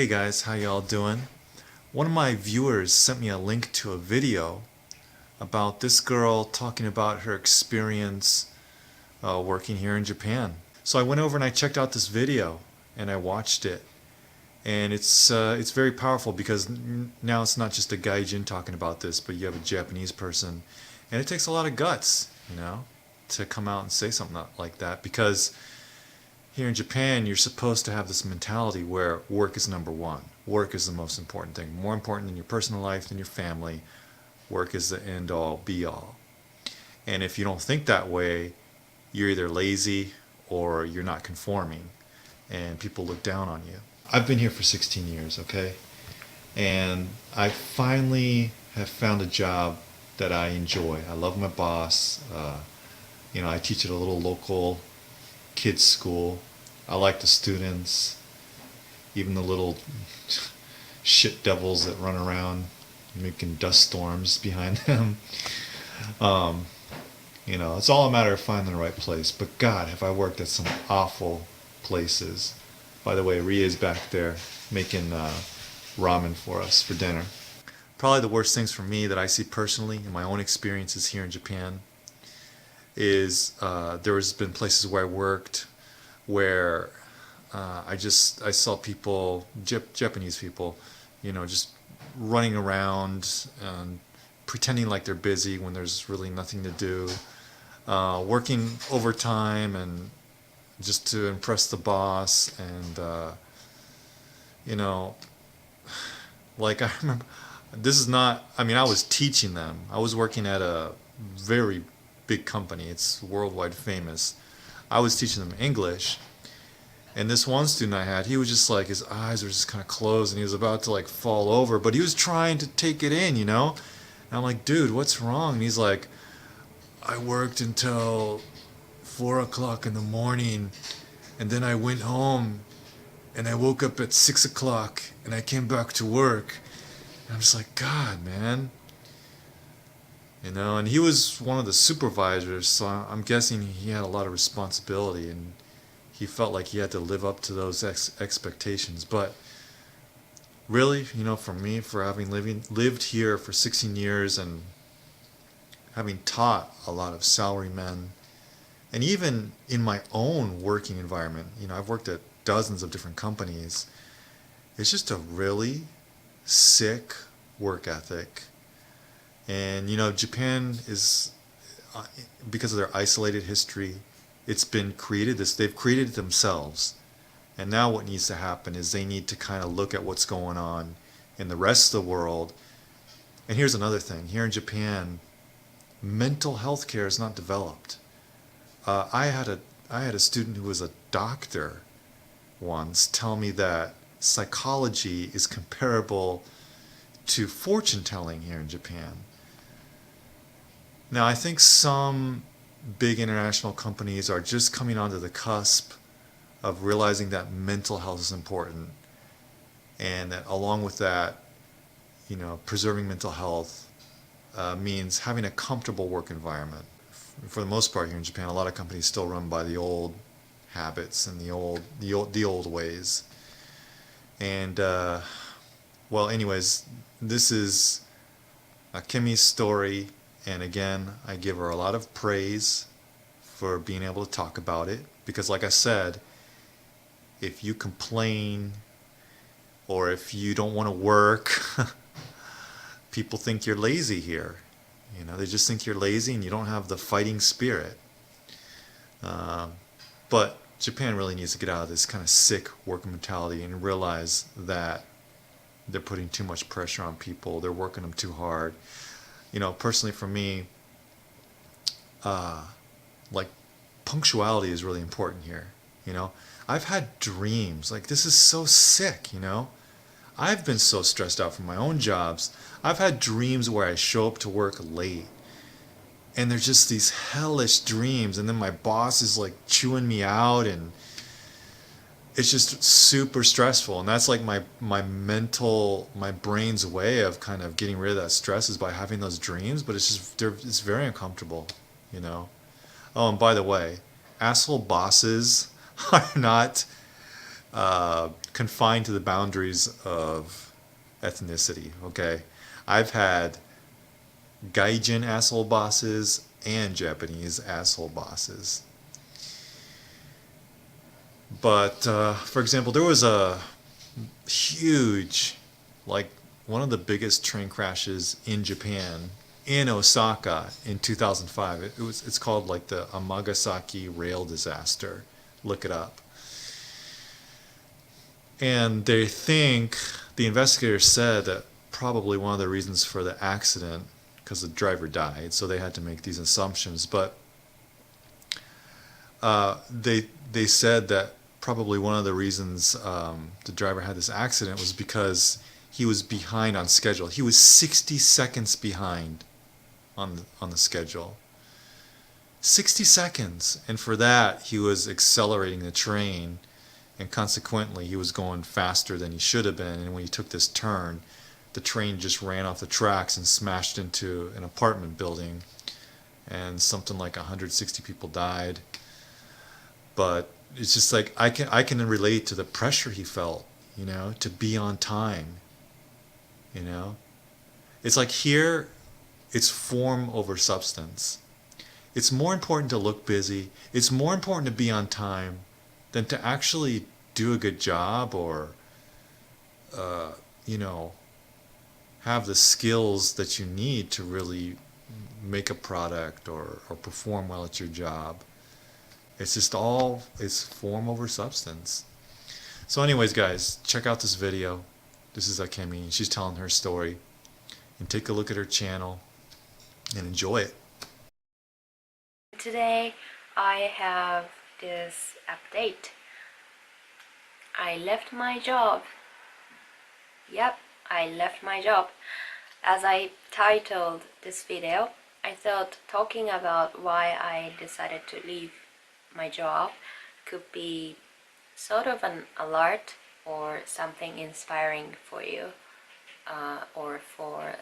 Hey guys, how y'all doing? One of my viewers sent me a link to a video about this girl talking about her experience working here in Japan. So I went over and I checked out this video and I watched it, and it's very powerful because now it's not just a gaijin talking about this, but you have a Japanese person, and it takes a lot of guts, to come out and say something like that because here in Japan, you're supposed to have this mentality where work is number one. Work is the most important thing. More important than your personal life, than your family. Work is the end all, be all. And if you don't think that way, you're either lazy or you're not conforming. And people look down on you. I've been here for 16 years, okay? And I finally have found a job that I enjoy. I love my boss. I teach at a little local kids school. I like the students, even the little shit devils that run around making dust storms behind them. It's all a matter of finding the right place. But God, have I worked at some awful places. By the way, Ria's back there making ramen for us for dinner. Probably the worst things for me that I see personally in my own experiences here in Japan is there has been places where I worked where I saw people, Japanese people, just running around and pretending like they're busy when there's really nothing to do, working overtime and just to impress the boss, and like I remember, this is not, I mean, I was teaching them. I was working at a very big company. It's worldwide famous. I was teaching them English, and this one student I had, he was just like, his eyes were just kind of closed and he was about to like fall over, but he was trying to take it in, And I'm like, dude, what's wrong? And he's like, I worked until 4 o'clock in the morning, and then I went home and I woke up at 6 o'clock and I came back to work. And I'm just like, God, man. And he was one of the supervisors, so I'm guessing he had a lot of responsibility, and he felt like he had to live up to those expectations. But really, for me, for having lived here for 16 years and having taught a lot of salarymen, and even in my own working environment, I've worked at dozens of different companies, it's just a really sick work ethic. And Japan is, because of their isolated history, it's been created they've created it themselves. And now what needs to happen is they need to kind of look at what's going on in the rest of the world. And here's another thing. Here in Japan, mental health care is not developed. I had a student who was a doctor once tell me that psychology is comparable to fortune telling here in Japan. Now, I think some big international companies are just coming onto the cusp of realizing that mental health is important, and that along with that, preserving mental health means having a comfortable work environment. For the most part here in Japan, a lot of companies still run by the old habits and the old ways. And well, anyways, this is Kimi's story. And again, I give her a lot of praise for being able to talk about it. Because like I said, if you complain or if you don't want to work, people think you're lazy here. They just think you're lazy and you don't have the fighting spirit. But Japan really needs to get out of this kind of sick work mentality and realize that they're putting too much pressure on people. They're working them too hard. Personally for me, like punctuality is really important here. I've had dreams, like this is so sick, I've been so stressed out from my own jobs. I've had dreams where I show up to work late, and they're just these hellish dreams, and then my boss is like chewing me out, and it's just super stressful. And that's like my brain's way of kind of getting rid of that stress is by having those dreams. But it's very uncomfortable, Oh, and by the way, asshole bosses are not confined to the boundaries of ethnicity, okay? I've had Gaijin asshole bosses and Japanese asshole bosses. But, for example, there was a huge, like one of the biggest train crashes in Japan, in Osaka in 2005. It's called like the Amagasaki rail disaster. Look it up. And they think, the investigators said that probably one of the reasons for the accident, because the driver died, so they had to make these assumptions. But they said that probably one of the reasons the driver had this accident was because he was behind on schedule. He was 60 seconds behind on the schedule. 60 seconds, and for that he was accelerating the train, and consequently he was going faster than he should have been. And when he took this turn, the train just ran off the tracks and smashed into an apartment building, and something like 160 people died. But it's just like I can relate to the pressure he felt, you know, to be on time. You know, it's like here, it's form over substance. It's more important to look busy. It's more important to be on time than to actually do a good job, or you know, have the skills that you need to really make a product, or perform well at your job. It's just all, it's form over substance. So anyways, guys, check out this video. This is Akemi, and she's telling her story. And take a look at her channel and enjoy it. Today I have this update. I left my job. Yep, I left my job. As I titled this video, I thought talking about why I decided to leave my job could be sort of an alert or something inspiring for you, or for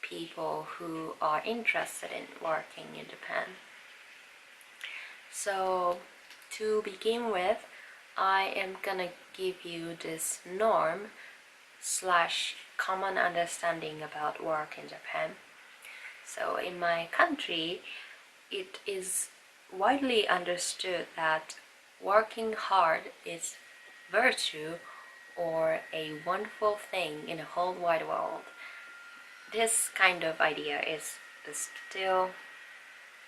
people who are interested in working in Japan. So to begin with, I am gonna give you this norm slash common understanding about work in Japan. So in my country, it is widely understood that working hard is virtue or a wonderful thing in the whole wide world. This kind of idea is still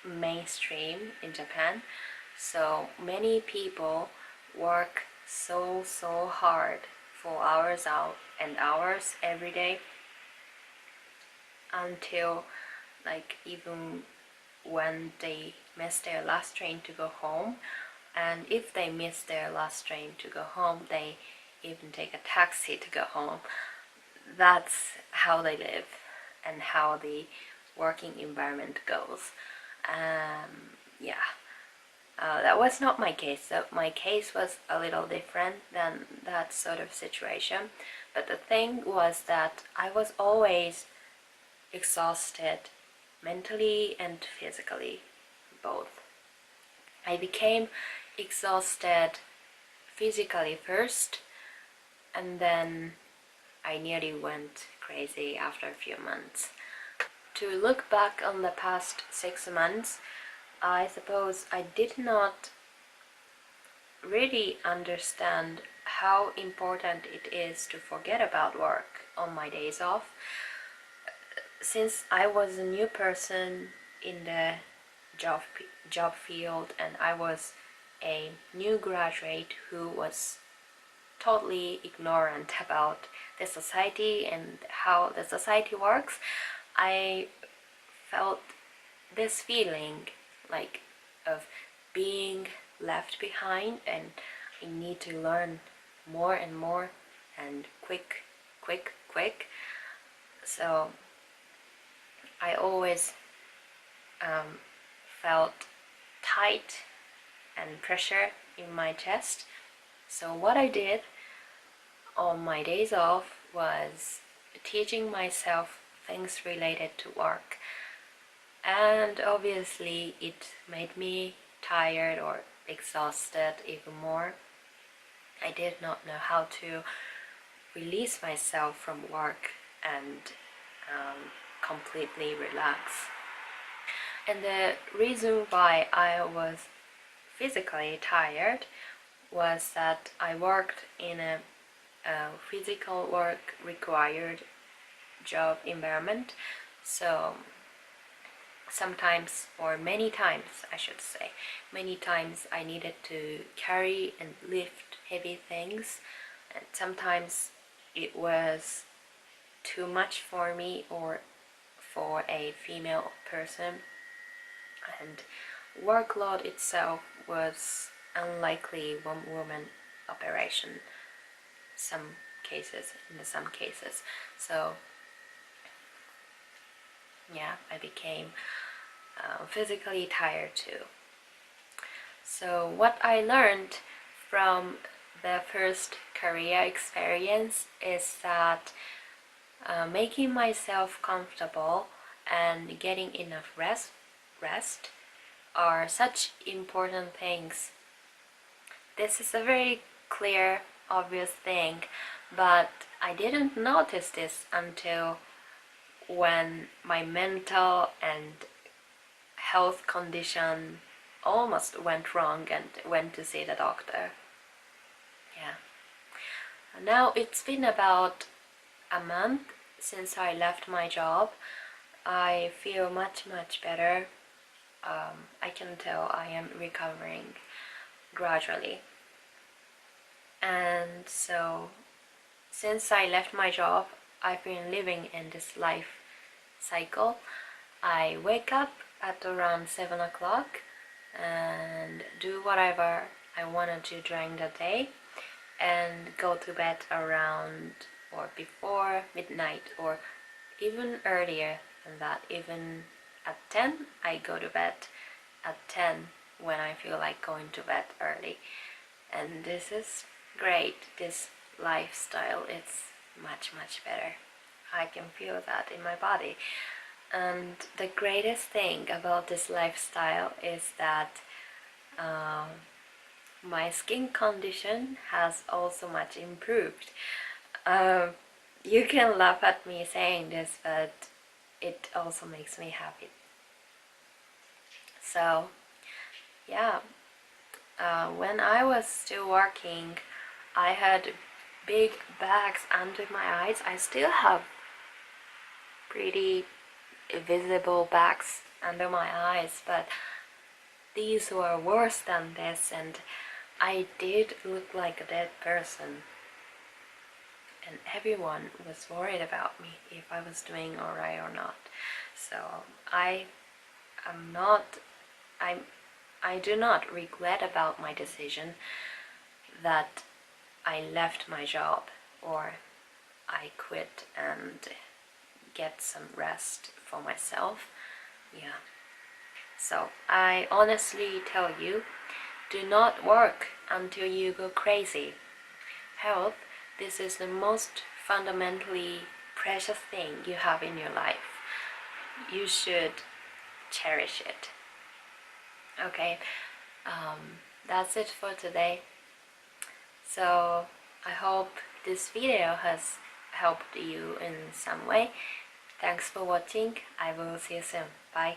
mainstream in Japan, so many people work so hard for hours out and hours every day, until like even when they miss their last train to go home. And if they miss their last train to go home, they even take a taxi to go home. That's how they live and how the working environment goes. Yeah, that was not my case. So my case was a little different than that sort of situation. But the thing was that I was always exhausted, mentally and physically, both. I became exhausted physically first, and then I nearly went crazy after a few months. To look back on the past 6 months, I suppose I did not really understand how important it is to forget about work on my days off, since I was a new person in the job field, and I was a new graduate who was totally ignorant about the society and how the society works. I felt this feeling like of being left behind, and I need to learn more and more and quick. So I always felt tight and pressure in my chest. So what I did on my days off was teaching myself things related to work, and obviously it made me tired or exhausted even more. I did not know how to release myself from work and completely relax. And the reason why I was physically tired was that I worked in a physical work required job environment. So sometimes, or many times I should say, many times I needed to carry and lift heavy things, and sometimes it was too much for me or for a female person, and workload itself was unlikely one woman operation some in some cases. So yeah, I became physically tired too. So what I learned from the first career experience is that making myself comfortable and getting enough rest are such important things. This is a very clear, obvious thing, but I didn't notice this until when my mental and health condition almost went wrong and went to see the doctor. Yeah. Now it's been about a month since I left my job. I feel much better. I can tell I am recovering gradually. And so since I left my job, I've been living in this life cycle. I wake up at around 7 o'clock and do whatever I want to do during the day and go to bed around or before midnight, or even earlier than that. Even at 10 I go to bed at 10 when I feel like going to bed early. And this is great. This lifestyle is much better. I can feel that in my body. And the greatest thing about this lifestyle is that my skin condition has also much improved. You can laugh at me saying this, but it also makes me happy. So yeah, when I was still working, I had big bags under my eyes. I still have pretty visible bags under my eyes, but these were worse than this, and I did look like a dead person. And everyone was worried about me if I was doing alright or not. So I do not regret about my decision that I left my job or I quit and get some rest for myself. Yeah. So I honestly tell you, do not work until you go crazy. Health, this is the most fundamentally precious thing you have in your life. You should cherish it. Okay, that's it for today. So I hope this video has helped you in some way. Thanks for watching. I will see you soon. Bye.